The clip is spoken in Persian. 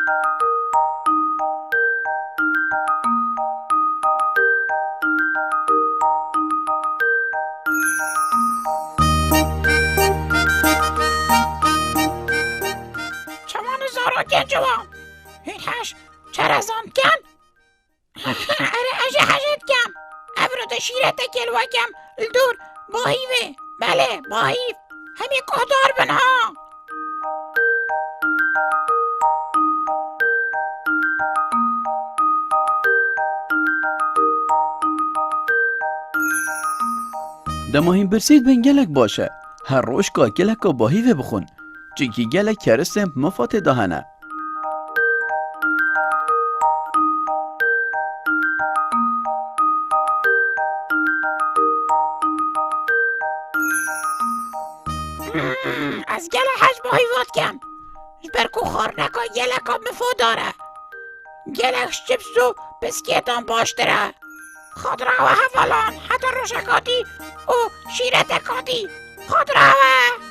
چمان زارا گنجوام این هش چرزان کن اره اجه هشت کم افراد شیرت گلوکم دور باهیوه بله باهیو همین قدار بنها دماهین برسید بین گلک باشه هر روش که گلک که باهیوه بخون چونکی گلک کرسم مفات دهنه از گل هش باهیوات کم برکو خور نکا گلک ها مفو داره گلکش چپس و بسکیتان باشتره خودرا و حفلان حتی روشکاتی و شیرت کاتی خودرا و